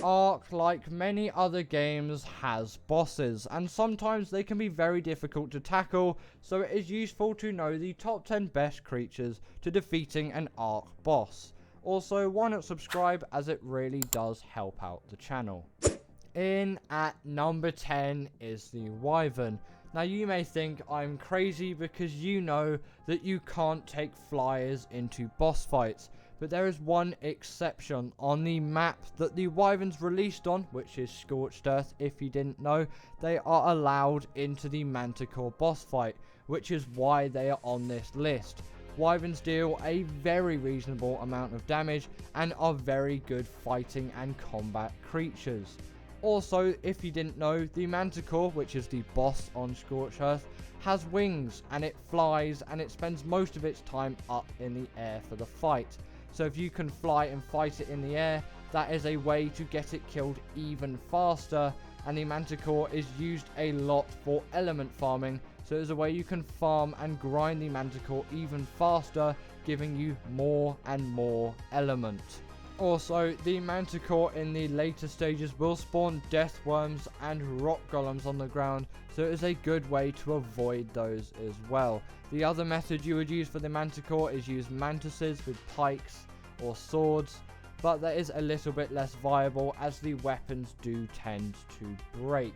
Ark, like many other games, has bosses, and sometimes they can be very difficult to tackle, so it is useful to know the top 10 best creatures to defeating an Ark boss. Also, why not subscribe, as it really does help out the channel. In at number 10 is the Wyvern. Now you may think I'm crazy because you know that you can't take flyers into boss fights, but there is one exception. On the map that the Wyverns released on, which is Scorched Earth if you didn't know, they are allowed into the Manticore boss fight, which is why they are on this list. Wyverns deal a very reasonable amount of damage and are very good fighting and combat creatures. Also, if you didn't know, the Manticore, which is the boss on Scorched Earth, has wings and it flies and it spends most of its time up in the air for the fight. So if you can fly and fight it in the air, that is a way to get it killed even faster, and the Manticore is used a lot for element farming, so there's a way you can farm and grind the Manticore even faster, giving you more and more element. Also, the Manticore in the later stages will spawn death worms and rock golems on the ground, so it is a good way to avoid those as well. The other method you would use for the Manticore is use mantises with pikes or swords, but that is a little bit less viable as the weapons do tend to break.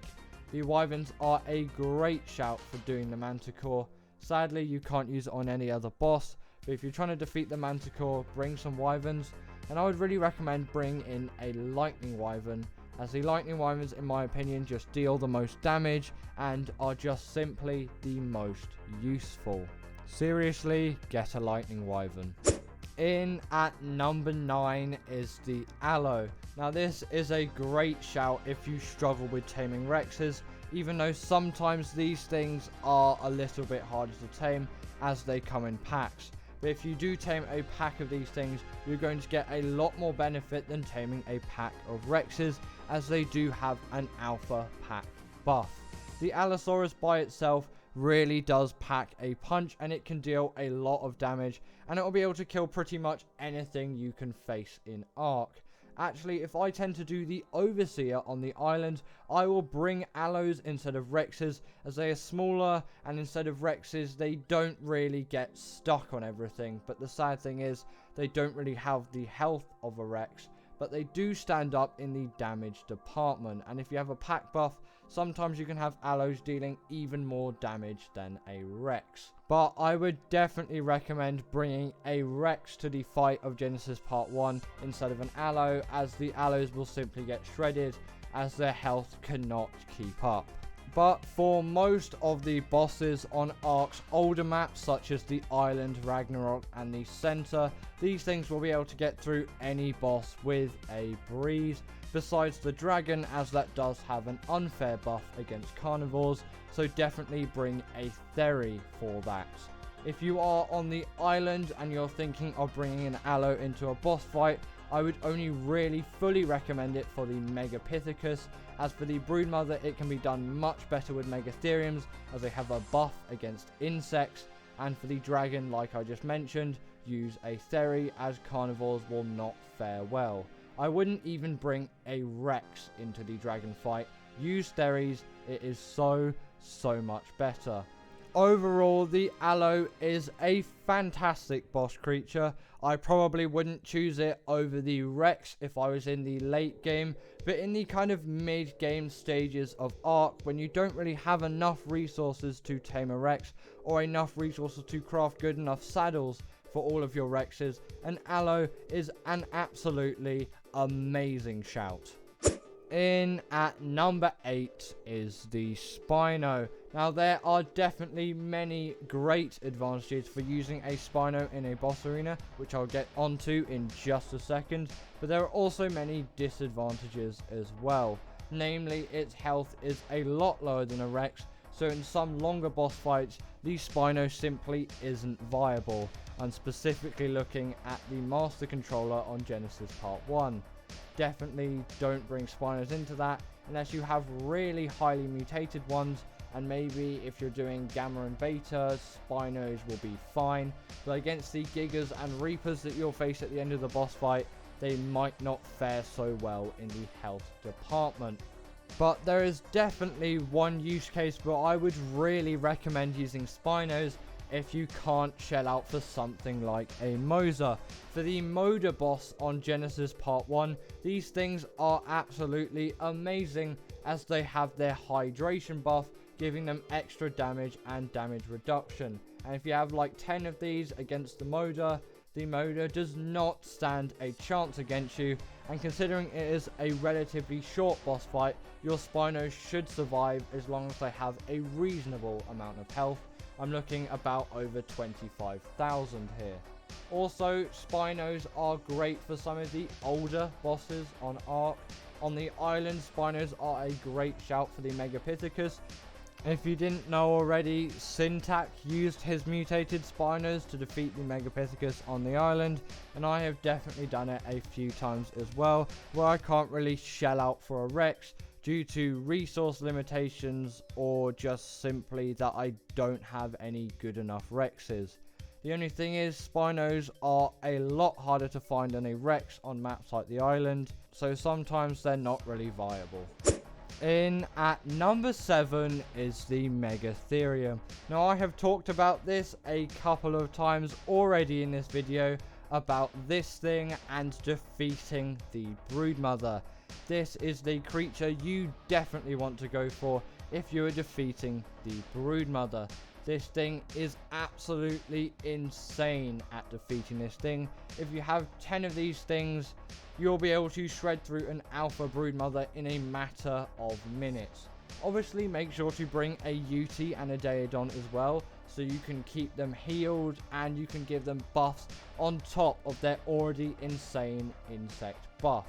The Wyverns are a great shout for doing the Manticore. Sadly, you can't use it on any other boss, but if you're trying to defeat the Manticore, bring some Wyverns. And I would really recommend bringing in a Lightning Wyvern, as the Lightning Wyverns, in my opinion, just deal the most damage and are just simply the most useful. Seriously, get a Lightning Wyvern. In at number 9 is the Allo. Now this is a great shout if you struggle with taming Rexes, even though sometimes these things are a little bit harder to tame as they come in packs. But if you do tame a pack of these things, you're going to get a lot more benefit than taming a pack of Rexes, as they do have an alpha pack buff. The Allosaurus by itself really does pack a punch, and it can deal a lot of damage, and it will be able to kill pretty much anything you can face in Ark. Actually, if I tend to do the Overseer on the island, I will bring Allos instead of Rexes, as they are smaller, and instead of Rexes, they don't really get stuck on everything. But the sad thing is, they don't really have the health of a Rex, but they do stand up in the damage department. And if you have a pack buff, sometimes you can have Allos dealing even more damage than a Rex. But I would definitely recommend bringing a Rex to the fight of Genesis Part 1 instead of an Allo, as the Allos will simply get shredded as their health cannot keep up. But for most of the bosses on Ark's older maps, such as the Island, Ragnarok and the Center, these things will be able to get through any boss with a breeze, besides the Dragon, as that does have an unfair buff against carnivores, so definitely bring a Theri for that. If you are on the island and you're thinking of bringing an Allo into a boss fight, I would only really fully recommend it for the Megapithecus. As for the Broodmother, it can be done much better with Megatheriums, as they have a buff against insects, and for the Dragon, like I just mentioned, use a Theri, as carnivores will not fare well. I wouldn't even bring a Rex into the Dragon fight. Use Theris, it is so much better. Overall, the Allo is a fantastic boss creature. I probably wouldn't choose it over the Rex if I was in the late game, but in the kind of mid-game stages of Ark, when you don't really have enough resources to tame a Rex, or enough resources to craft good enough saddles for all of your Rexes, an Allo is an absolutely amazing shout. In at number 8 is the Spino. Now there are definitely many great advantages for using a Spino in a boss arena, which I'll get onto in just a second, but there are also many disadvantages as well. Namely, its health is a lot lower than a Rex, so in some longer boss fights, the Spino simply isn't viable. I'm specifically looking at the Master Controller on Genesis Part 1. Definitely don't bring Spinos into that unless you have really highly mutated ones, and maybe if you're doing Gamma and Beta, Spinos will be fine. But against the Gigas and Reapers that you'll face at the end of the boss fight, they might not fare so well in the health department. But there is definitely one use case where I would really recommend using Spinos if you can't shell out for something like a Moser. For the Moder boss on Genesis Part 1, these things are absolutely amazing as they have their hydration buff, giving them extra damage and damage reduction. And if you have like 10 of these against the Moder does not stand a chance against you, and considering it is a relatively short boss fight, your Spinos should survive as long as they have a reasonable amount of health. I'm looking about over 25,000 here. Also, Spinos are great for some of the older bosses on Ark. On the island, Spinos are a great shout for the Megapithecus. If you didn't know already, Syntac used his mutated Spinos to defeat the Megapithecus on the island, and I have definitely done it a few times as well, where I can't really shell out for a Rex due to resource limitations or just simply that I don't have any good enough Rexes. The only thing is, Spinos are a lot harder to find than a Rex on maps like the island, so sometimes they're not really viable. In at number 7 is the Megatherium. Now, I have talked about this a couple of times already in this video about this thing and defeating the Broodmother. This is the creature you definitely want to go for if you are defeating the Broodmother. This thing is absolutely insane at defeating this thing. If you have 10 of these things, you'll be able to shred through an alpha Broodmother in a matter of minutes. Obviously, make sure to bring a UT and a Deodon as well, so you can keep them healed and you can give them buffs on top of their already insane insect buff.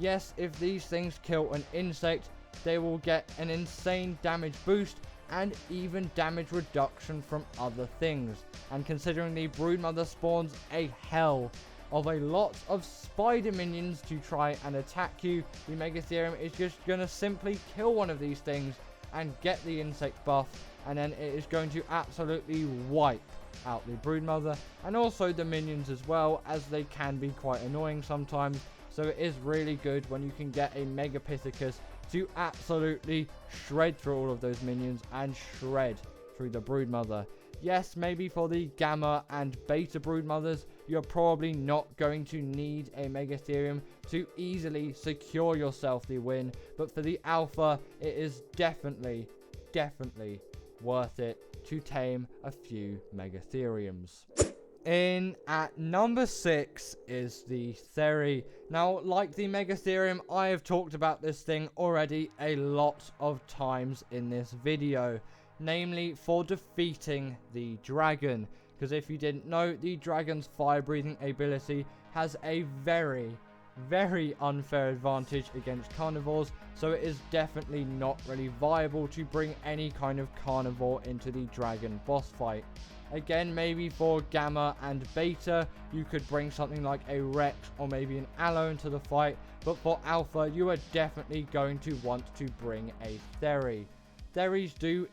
Yes, if these things kill an insect, they will get an insane damage boost and even damage reduction from other things. And considering the Broodmother spawns a hell of a lot of spider minions to try and attack you, the Megatherium is just going to simply kill one of these things and get the insect buff, and then it is going to absolutely wipe out the Broodmother and also the minions as well, as they can be quite annoying sometimes. So it is really good when you can get a Megapithecus to absolutely shred through all of those minions and shred through the Broodmother. Yes, maybe for the Gamma and Beta Broodmothers, you're probably not going to need a Megatherium to easily secure yourself the win, but for the Alpha, it is definitely worth it to tame a few Megatheriums. In at number 6 is the Theri. Now, like the Megatherium, I have talked about this thing already a lot of times in this video, namely for defeating the dragon. Because if you didn't know, the dragon's fire breathing ability has a very unfair advantage against carnivores, so it is definitely not really viable to bring any kind of carnivore into the dragon boss fight. Again, maybe for Gamma and Beta, you could bring something like a Rex or maybe an Allo into the fight, but for Alpha, you are definitely going to want to bring a Theri. Theris do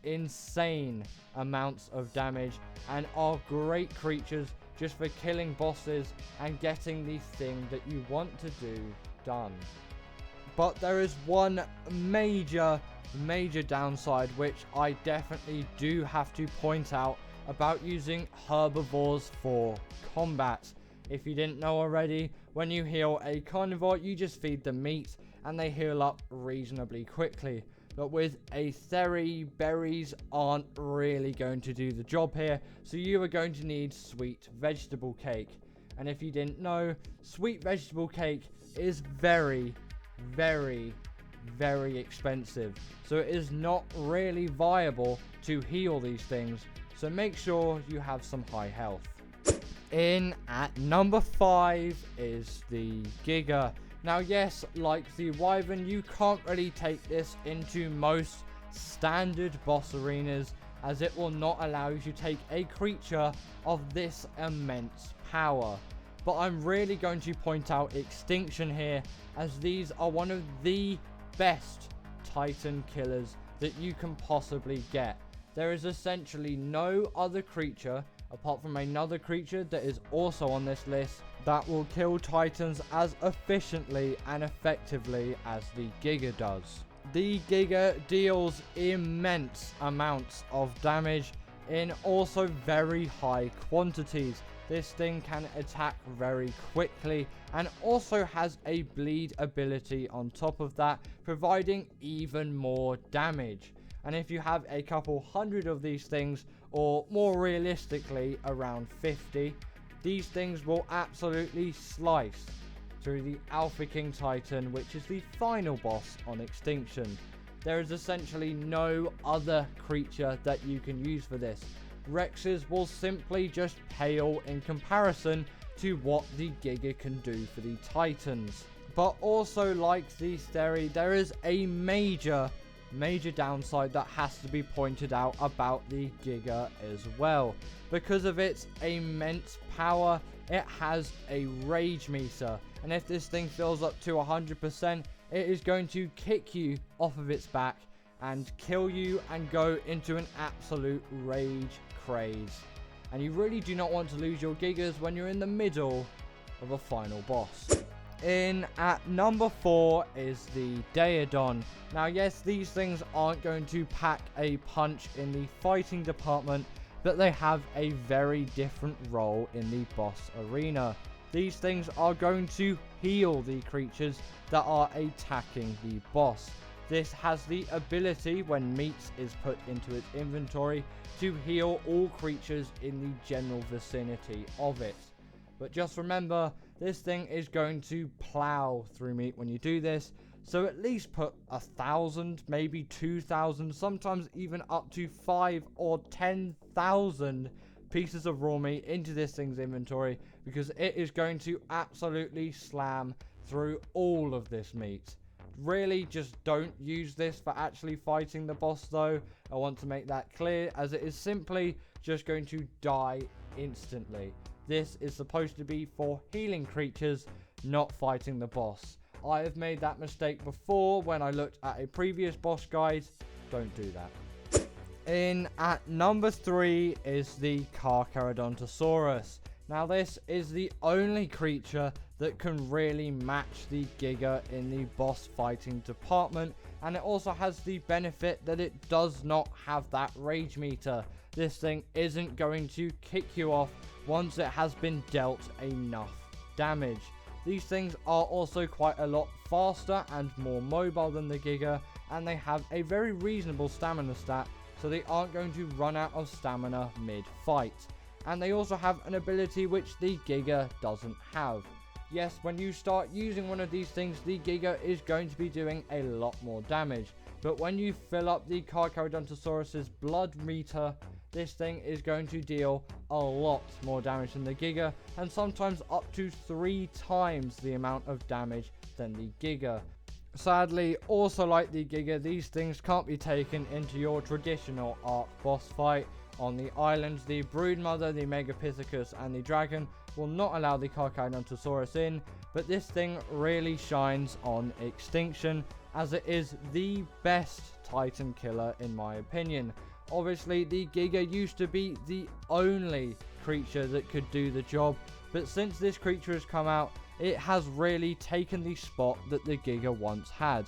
insane amounts of damage and are great creatures just for killing bosses and getting the thing that you want to do done. But there is one major downside which I definitely do have to point out about using herbivores for combat. If you didn't know already, when you heal a carnivore, you just feed them meat and they heal up reasonably quickly. But with a Theri, berries aren't really going to do the job here, so you are going to need sweet vegetable cake. And if you didn't know, sweet vegetable cake is very expensive, so it is not really viable to heal these things, so make sure you have some high health. In at number 5 is the Giga. Now yes, like the Wyvern, you can't really take this into most standard boss arenas, as it will not allow you to take a creature of this immense power. But I'm really going to point out Extinction here, as these are one of the best Titan killers that you can possibly get. There is essentially no other creature, apart from another creature that is also on this list, that will kill titans as efficiently and effectively as the Giga does. The Giga deals immense amounts of damage in also very high quantities. This thing can attack very quickly and also has a bleed ability on top of that, providing even more damage. And if you have a couple hundred of these things, or more realistically around 50, these things will absolutely slice through the Alpha King Titan, which is the final boss on Extinction. There is essentially no other creature that you can use for this. Rexes will simply just pale in comparison to what the Giga can do for the Titans. But also, like the theory, there is a major downside that has to be pointed out about the Giga as well. Because of its immense power, it has a rage meter, and if this thing fills up to 100%, it is going to kick you off of its back and kill you and go into an absolute rage craze. And you really do not want to lose your Gigas when you're in the middle of a final boss. In at number 4 is the Deodon. Now yes, these things aren't going to pack a punch in the fighting department, but they have a very different role in the boss arena. These things are going to heal the creatures that are attacking the boss. This has the ability, when meat is put into its inventory, to heal all creatures in the general vicinity of it. But just remember, this thing is going to plow through meat when you do this, so at least put 1,000, maybe 2,000, sometimes even up to 5 or 10,000 pieces of raw meat into this thing's inventory, because it is going to absolutely slam through all of this meat. Really, just don't use this for actually fighting the boss though. I want to make that clear, as it is simply just going to die instantly. This is supposed to be for healing creatures, not fighting the boss. I have made that mistake before when I looked at a previous boss guide. Don't do that. In at number 3 is the Carodontosaurus. Now this is the only creature that can really match the Giga in the boss fighting department, and it also has the benefit that it does not have that rage meter. This thing isn't going to kick you off once it has been dealt enough damage. These things are also quite a lot faster and more mobile than the Giga, and they have a very reasonable stamina stat, so they aren't going to run out of stamina mid-fight. And they also have an ability which the Giga doesn't have. Yes, when you start using one of these things, the Giga is going to be doing a lot more damage. But when you fill up the Carodontosaurus's blood meter, this thing is going to deal a lot more damage than the Giga, and sometimes up to 3 times the amount of damage than the Giga. Sadly, also like the Giga, these things can't be taken into your traditional Ark boss fight. On the islands, the Broodmother, the Megapithecus, and the Dragon will not allow the Carodontosaurus in, but this thing really shines on Extinction, as it is the best Titan killer in my opinion. Obviously, the Giga used to be the only creature that could do the job, but since this creature has come out, it has really taken the spot that the Giga once had.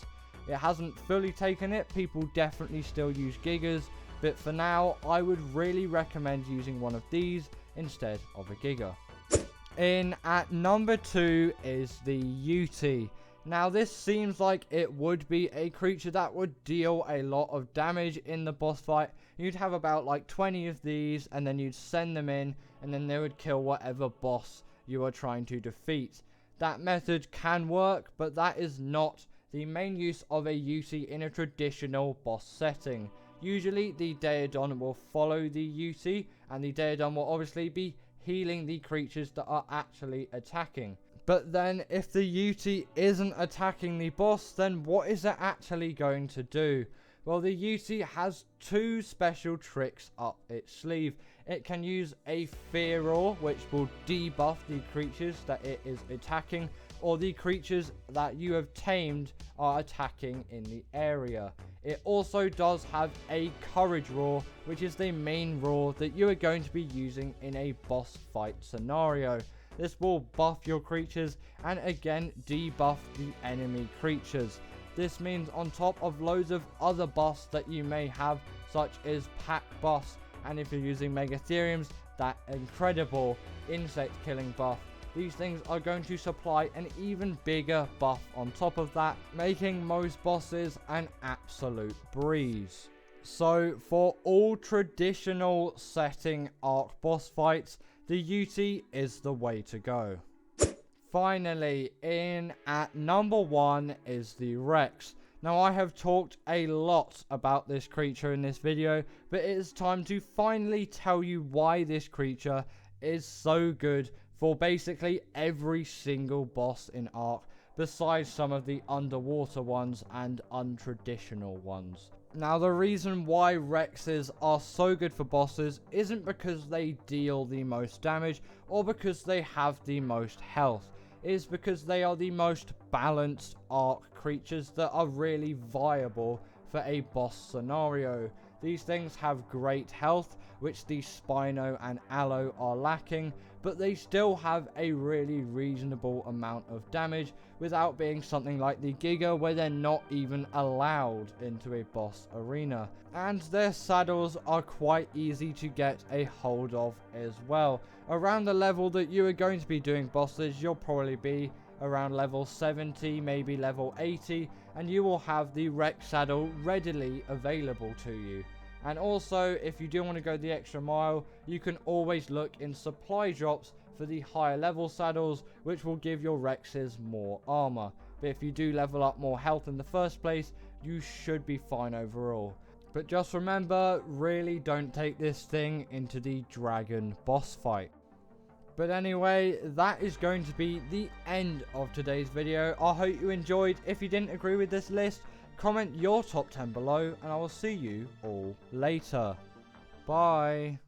It hasn't fully taken it, people definitely still use Gigas, but for now, I would really recommend using one of these instead of a Giga. In at number 2 is the Yeti. Now this seems like it would be a creature that would deal a lot of damage in the boss fight. You'd have about like 20 of these, and then you'd send them in, and then they would kill whatever boss you are trying to defeat. That method can work, but that is not the main use of a Yeti in a traditional boss setting. Usually the Deodon will follow the Yeti, and the Deodon will obviously be healing the creatures that are actually attacking. But then if the Yeti isn't attacking the boss, then what is it actually going to do? Well, the Yeti has 2 special tricks up its sleeve. It can use a Fear Roar, which will debuff the creatures that it is attacking, or the creatures that you have tamed are attacking in the area. It also does have a Courage Roar, which is the main roar that you are going to be using in a boss fight scenario. This will buff your creatures and again debuff the enemy creatures. This means on top of loads of other buffs that you may have, such as pack buffs, and if you're using Megatheriums, that incredible insect killing buff. These things are going to supply an even bigger buff on top of that, making most bosses an absolute breeze. So for all traditional setting Ark boss fights, the UT is the way to go. Finally, in at number 1 is the Rex. Now I have talked a lot about this creature in this video, but it is time to finally tell you why this creature is so good for basically every single boss in Ark, besides some of the underwater ones and untraditional ones. Now the reason why Rexes are so good for bosses isn't because they deal the most damage or because they have the most health. It is because they are the most balanced Ark creatures that are really viable for a boss scenario. These things have great health, which the Spino and Allo are lacking, but they still have a really reasonable amount of damage without being something like the Giga, where they're not even allowed into a boss arena. And their saddles are quite easy to get a hold of as well. Around the level that you are going to be doing bosses, you'll probably be around level 70, maybe level 80, and you will have the Rex saddle readily available to you. And also, if you do want to go the extra mile, you can always look in supply drops for the higher level saddles, which will give your Rexes more armor. But if you do level up more health in the first place, you should be fine overall. But just remember, really don't take this thing into the dragon boss fight. But anyway, that is going to be the end of today's video. I hope you enjoyed. If you didn't agree with this list, comment your top 10 below, and I will see you all later. Bye.